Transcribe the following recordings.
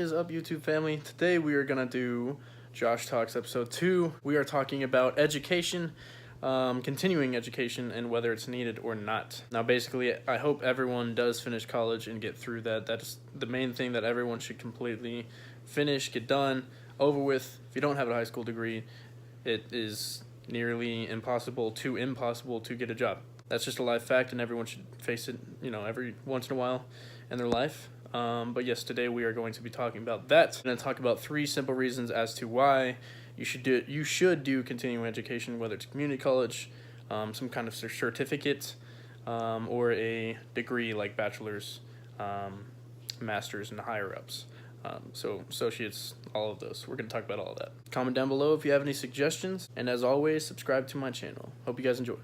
is up, YouTube family? Today we are gonna do Josh Talks episode 2. We are talking about education, continuing education, and whether it's needed or not. Now, basically, I hope everyone does finish college and get through that. That's the main thing that everyone should completely finish, get done, over with. If you don't have a high school degree, it is nearly impossible to get a job. That's just a life fact, and everyone should face it, every once in a while in their life. But yes, today we are going to be talking about that. I'm going to talk about 3 simple reasons as to why you should do continuing education, whether it's community college, some kind of certificate, or a degree like bachelor's, master's, and higher ups. So associates, all of those. We're going to talk about all of that. Comment down below if you have any suggestions, and as always, subscribe to my channel. Hope you guys enjoy.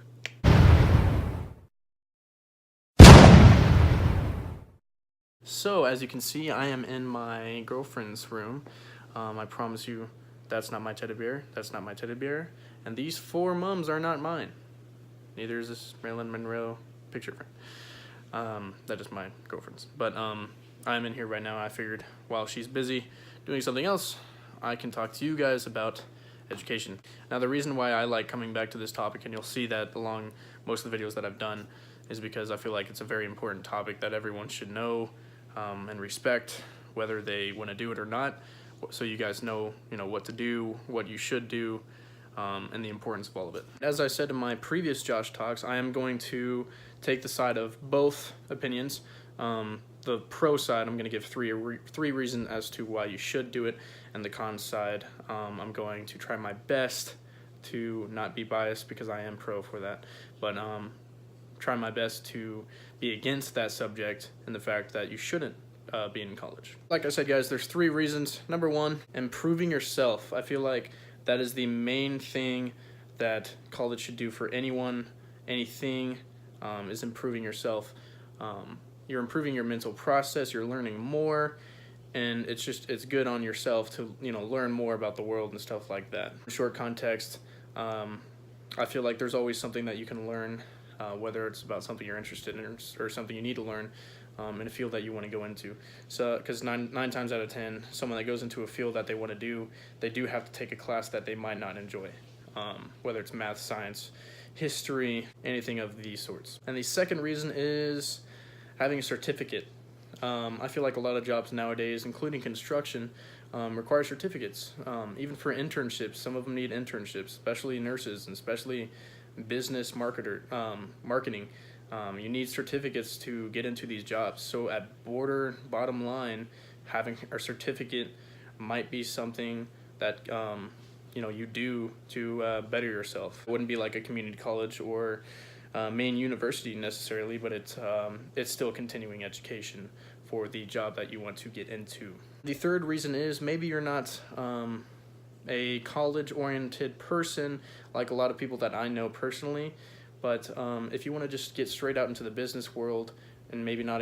So, as you can see, I am in my girlfriend's room. I promise you, that's not my teddy bear. That's not my teddy bear. And these 4 mums are not mine. Neither is this Marilyn Monroe picture frame. That is my girlfriend's. But I'm in here right now. I figured while she's busy doing something else, I can talk to you guys about education. Now, the reason why I like coming back to this topic, and you'll see that along most of the videos that I've done, is because I feel like it's a very important topic that everyone should know and respect, whether they want to do it or not, so you guys know, what to do, what you should do, and the importance of all of it. As I said in my previous Josh Talks, I am going to take the side of both opinions. The pro side, I'm going to give three reasons as to why you should do it, and the con side, I'm going to try my best to not be biased, because I am pro for that, but try my best to be against that subject and the fact that you shouldn't be in college. Like I said, guys, there's 3 reasons. Number 1, improving yourself. I feel like that is the main thing that college should do for anyone, anything, is improving yourself. You're improving your mental process, you're learning more, and it's good on yourself to, learn more about the world and stuff like that. In short context, I feel like there's always something that you can learn, whether it's about something you're interested in or something you need to learn in a field that you want to go into. So, because nine times out of 10, someone that goes into a field that they want to do, they do have to take a class that they might not enjoy, whether it's math, science, history, anything of these sorts. And the second reason is having a certificate. I feel like a lot of jobs nowadays, including construction, require certificates. Even for internships, some of them need internships, especially nurses and especially business marketing. You need certificates to get into these jobs. So at bottom line, having a certificate might be something that you do to better yourself. It wouldn't be like a community college or main university necessarily, but it's still continuing education for the job that you want to get into. The third reason is maybe you're not a college-oriented person like a lot of people that I know personally, but if you want to just get straight out into the business world, and maybe not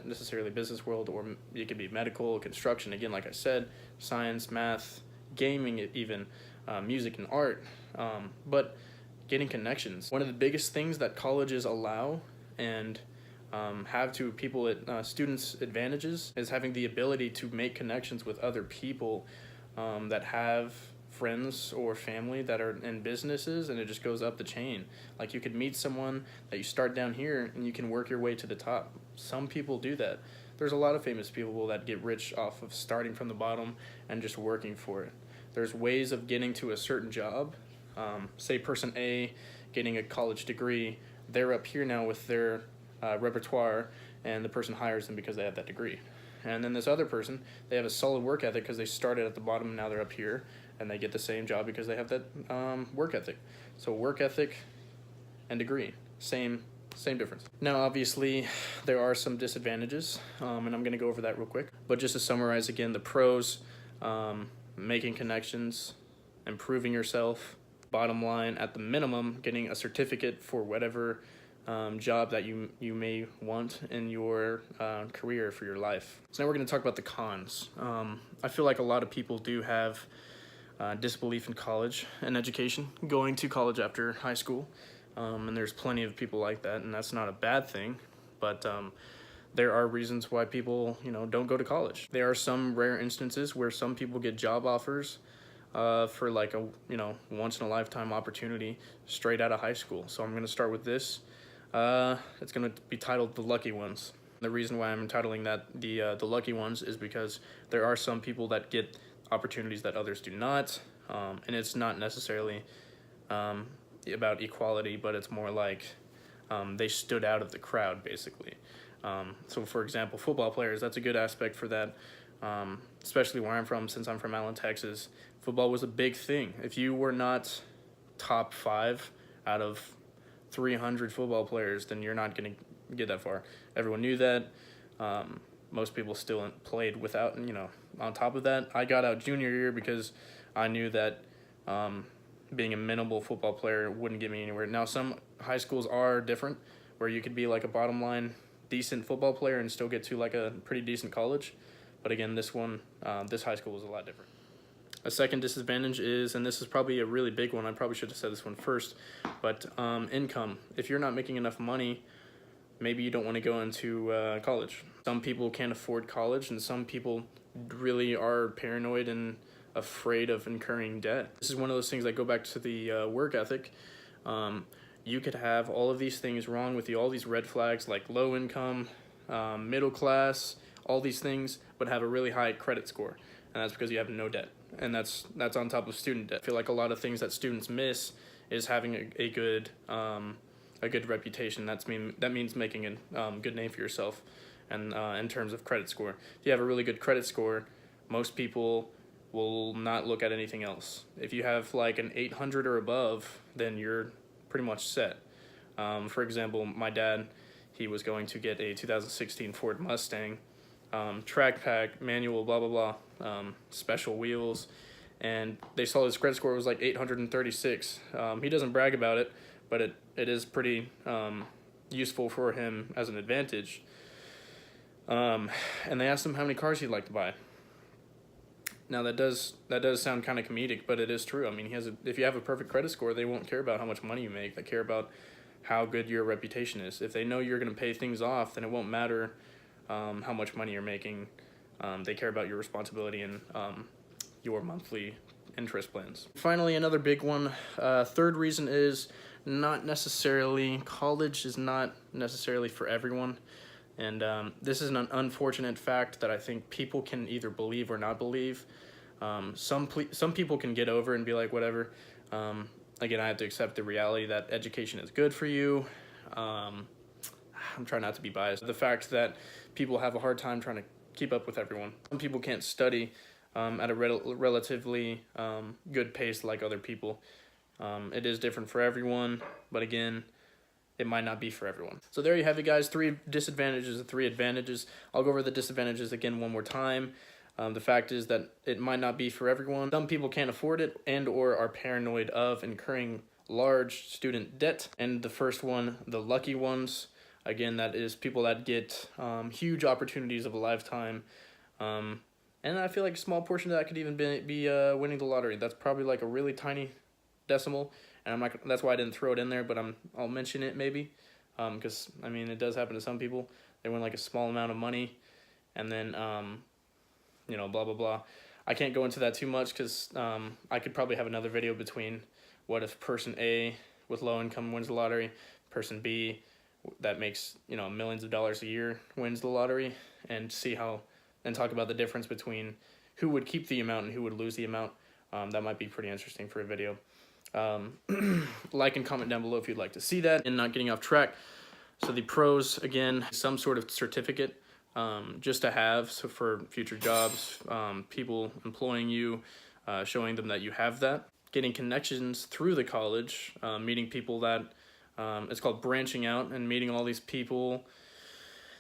necessarily business world, or it could be medical, construction, again, like I said, science, math, gaming, even music and art, but getting connections. One of the biggest things that colleges allow and have to people students advantages is having the ability to make connections with other people that have friends or family that are in businesses, and it just goes up the chain. Like, you could meet someone that you start down here and you can work your way to the top. Some people do that. There's a lot of famous people that get rich off of starting from the bottom and just working for it. There's ways of getting to a certain job. Say person A getting a college degree, they're up here now with their repertoire, and the person hires them because they have that degree. And then this other person, they have a solid work ethic because they started at the bottom and now they're up here, and they get the same job because they have that work ethic. So work ethic and degree, same difference. Now, obviously, there are some disadvantages, and I'm going to go over that real quick. But just to summarize again, the pros, making connections, improving yourself, bottom line, at the minimum, getting a certificate for whatever job that you may want in your career for your life. So now we're going to talk about the cons. I feel like a lot of people do have disbelief in college and education, going to college after high school, and there's plenty of people like that, and that's not a bad thing. But there are reasons why people, don't go to college. There are some rare instances where some people get job offers for like a, once in a lifetime opportunity straight out of high school. So I'm going to start with this. It's going to be titled The Lucky Ones. The reason why I'm entitling that the Lucky Ones is because there are some people that get opportunities that others do not. And it's not necessarily about equality, but it's more like they stood out of the crowd, basically. So for example, football players, that's a good aspect for that, especially where I'm from. Since I'm from Allen, Texas, football was a big thing. If you were not top 5 out of 300 football players, then you're not going to get that far. Everyone knew that. Most people still played without, on top of that. I got out junior year because I knew that being a minimal football player wouldn't get me anywhere. Now, some high schools are different, where you could be like a bottom line decent football player and still get to like a pretty decent college. But again, this high school was a lot different. A second disadvantage is, and this is probably a really big one, I probably should have said this one first, but income. If you're not making enough money, maybe you don't want to go into college. Some people can't afford college, and some people really are paranoid and afraid of incurring debt. This is one of those things that go back to the work ethic. You could have all of these things wrong with you, all these red flags like low income, middle class, all these things, but have a really high credit score. And that's because you have no debt. And that's on top of student debt. I feel like a lot of things that students miss is having a good reputation. That means making a good name for yourself. And in terms of credit score, if you have a really good credit score, most people will not look at anything else. If you have like an 800 or above, then you're pretty much set. For example, my dad, he was going to get a 2016 Ford Mustang, track pack, manual, blah, blah, blah, special wheels, and they saw his credit score was like 836. He doesn't brag about it, but it is pretty useful for him as an advantage. And they asked him how many cars he'd like to buy. Now that does sound kind of comedic, but it is true. I mean, if you have a perfect credit score, they won't care about how much money you make. They care about how good your reputation is. If they know you're going to pay things off, then it won't matter how much money you're making. They care about your responsibility and your monthly interest plans. Finally, another big one. Third reason is college is not necessarily for everyone. And this is an unfortunate fact that I think people can either believe or not believe. Some people can get over and be like, whatever. Again, I have to accept the reality that education is good for you. I'm trying not to be biased. The fact that people have a hard time trying to keep up with everyone. Some people can't study at a relatively good pace like other people. It is different for everyone, but again, it might not be for everyone. So there you have it, guys. 3 disadvantages and 3 advantages. I'll go over the disadvantages again one more time. The fact is that it might not be for everyone. Some people can't afford it and or are paranoid of incurring large student debt. And the first one, the lucky ones, again, that is people that get huge opportunities of a lifetime. And I feel like a small portion of that could even be winning the lottery. That's probably like a really tiny decimal. And that's why I didn't throw it in there, but I'll mention it maybe, because I mean it does happen to some people. They win like a small amount of money, and then blah blah blah. I can't go into that too much because I could probably have another video between what if person A with low income wins the lottery, person B that makes millions of dollars a year wins the lottery, and talk about the difference between who would keep the amount and who would lose the amount. That might be pretty interesting for a video. Like and comment down below if you'd like to see that. And not getting off track, so the pros, again, some sort of certificate just to have, so for future jobs, people employing you, showing them that you have that. Getting connections through the college, meeting people that it's called branching out, and meeting all these people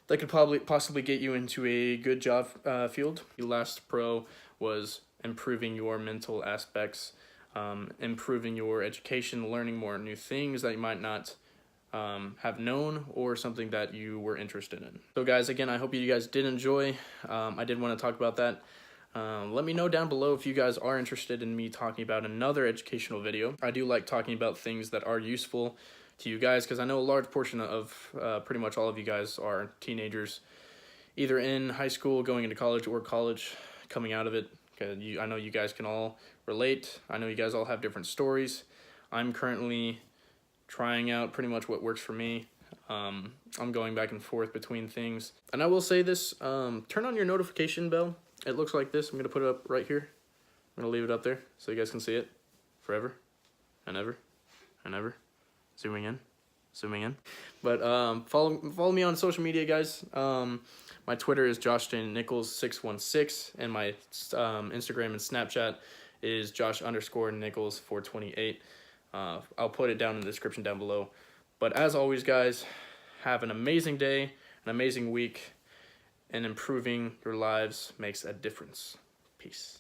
that could possibly get you into a good job field. The last pro was improving your mental aspects, improving your education, learning more new things that you might not have known, or something that you were interested in. So guys, again, I hope you guys did enjoy. I did want to talk about that. Let me know down below if you guys are interested in me talking about another educational video. I do like talking about things that are useful to you guys, because I know a large portion of pretty much all of you guys are teenagers, either in high school, going into college, or college, coming out of it. I know you guys can all relate. I know you guys all have different stories. I'm currently trying out pretty much what works for me. I'm going back and forth between things. And I will say this, turn on your notification bell. It looks like this. I'm going to put it up right here. I'm going to leave it up there so you guys can see it forever and ever and ever. Zooming in. But follow me on social media, guys. My Twitter is Josh J. Nichols 616, and my Instagram and Snapchat is Josh_Nichols 428. I'll put it down in the description down below. But as always, guys, have an amazing day, an amazing week, and improving your lives makes a difference. Peace.